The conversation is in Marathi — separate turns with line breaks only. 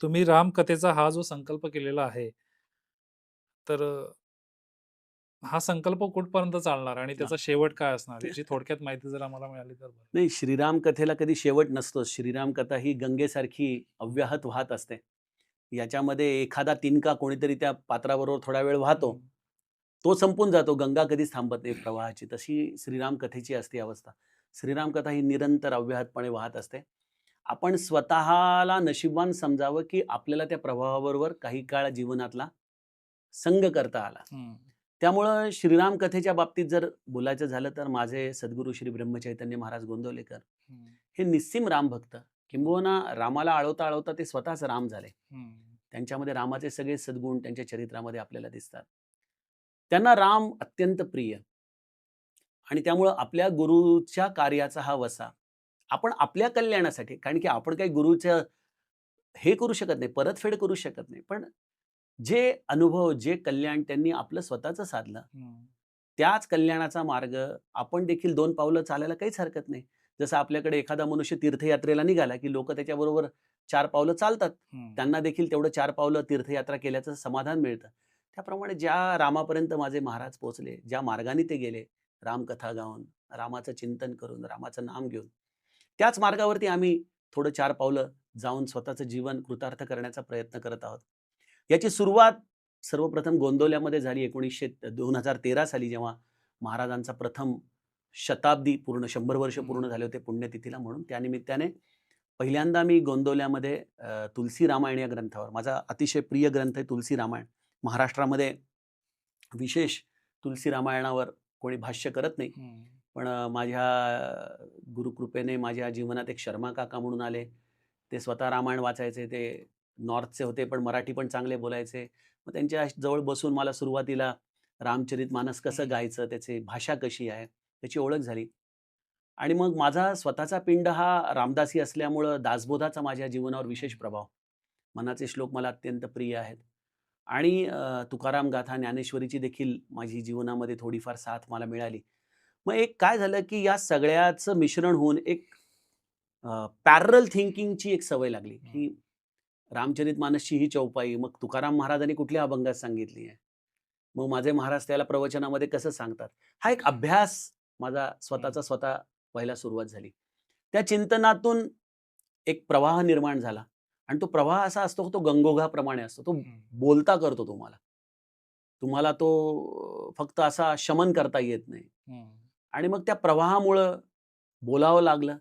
तुम्ही रामकथेचा हा जो संकल्प केलेला आहे, तर हा संकल्प कुठपर्यंत चालणार आणि
हां.
त्याचा शेवट काय असणार? याची थोडक्यात माहिती जर आम्हाला मिळाली तर बरं.
नाही, श्रीराम कथेला कधी शेवट नसतोच. श्रीराम कथा ही गंगेसारखी अव्याहत वाहत असते. याच्यामध्ये एखादा तिनका कोणीतरी त्या पात्राबरोबर थोडा वेळ वाहतो.
हं.
तो संपून जातो. गंगा कधीच थांबत नाही प्रवाहाची. तशी श्रीराम कथेची असते अवस्था. श्रीराम कथा ही निरंतर अव्याहतपणे वाहत असते. आपण स्वतःला नशीबवान समजावं, की आपल्याला त्या प्रवाहाबरोबर काही काळ जीवनातला संग करता आला.
हं.
त्यामुळं श्रीराम कथेच्या बाबतीत जर बोलायचं झालं तर माझे सद्गुरू श्री ब्रह्मचैतन्य महाराज गोंदवलेकर
हं.
हे निस्सीम रामभक्त. किंबहुना रामाला आळवता-आळवता ते स्वतःच राम झाले.
हं.
त्यांच्यामध्ये रामाचे सगळे सद्गुण त्यांच्या चरित्रामध्ये आपल्याला दिसतात. त्यांना राम अत्यंत प्रिय आणि त्यामुळं आपल्या गुरुच्या कार्याचा हा वसा आपण आपल्या कल्याणासाठी कारण की आपण काही गुरुचं हे करू शकत नाही, परतफेड करू शकत नाही. पण जे अनुभव, जे कल्याण त्यांनी आपलं स्वतःचं साधलं,
हं.
त्याच कल्याणाचा मार्ग आपण देखील 2 पावलं चालायला काहीच हरकत नाही. जसं आपल्याकडे एखादा मनुष्य तीर्थयात्रेला निघाला, की लोकं त्याच्याबरोबर 4 पावलं चालतात.
हं.
त्यांना देखील तेवढं 4 पावलं तीर्थयात्रा केल्याचं समाधान मिळतं. त्याप्रमाणे ज्या रामापर्यंत माझे महाराज पोहोचले, ज्या मार्गाने ते गेले, रामकथा गाऊन, रामाचं चिंतन करून, रामाचं नाम घेऊन, त्याच मार्गावरती आम्ही थोडं 4 पावलं जाऊन स्वतःचं जीवन कृतार्थ करण्याचा प्रयत्न करत आहोत. याची सुरुवात सर्वप्रथम गोंदवल्यामध्ये झाली 2013 साली जेव्हा महाराजांचा प्रथम शताब्दी पूर्ण 100 वर्ष पूर्ण
हं.
झाले होते पुण्यतिथीला म्हणून. त्यानिमित्ताने पहिल्यांदा मी गोंदवल्यामध्ये तुलसी रामायण या ग्रंथावर माझा अतिशय प्रिय ग्रंथ आहे तुलसी रामायण. महाराष्ट्रामध्ये विशेष तुलसी रामायणावर कोणी भाष्य करत नाही.
हं.
पण माझ्या गुरुकृपेने माझ्या जीवनात एक शर्मा काका म्हणून आले. ते स्वतः रामायण वाचायचे. ते नॉर्थचे होते, पण मराठी पण चांगले बोलायचे. मग त्यांच्या जवळ बसून मला सुरुवातीला रामचरितमानस कसं
हं.
गायचं, त्याची भाषा कशी आहे, त्याची ओळख झाली. आणि मग माझा स्वतःचा पिंड हा रामदासी असल्यामुळं दासबोधाचा माझ्या जीवनावर विशेष
हं.
प्रभाव. मनाचे श्लोक मला अत्यंत प्रिय आहेत. आणि तुकाराम गाथा, ज्ञानेश्वरीची देखील माझी जीवनामध्ये थोडीफार साथ मला मिळाली. मग एक काय झालं, की या सगळ्याचं मिश्रण होऊन एक पॅरलल थिंकिंगची एक सवय लागली,
हं.
की रामचरितमानसची ही चौपाई, मग तुकाराम महाराजांनी कुठल्या अभंगात सांगितली आहे. मग माझे महाराज त्याला प्रवचनामध्ये कसं सांगतात. हा एक अभ्यास माझा
हं.
स्वतःचा स्वतः व्हायला सुरुवात झाली. त्या चिंतनातून एक प्रवाह निर्माण झाला आणि तो प्रवाह असा असतो, की तो गंगोघाप्रमाणे असतो. तो
हं.
बोलता करतो तुम्हाला. तुम्हाला तो फक्त असा शमन करता येत नाही
हं.
आणि मग त्या प्रवाहामुळं बोलावं लागलं.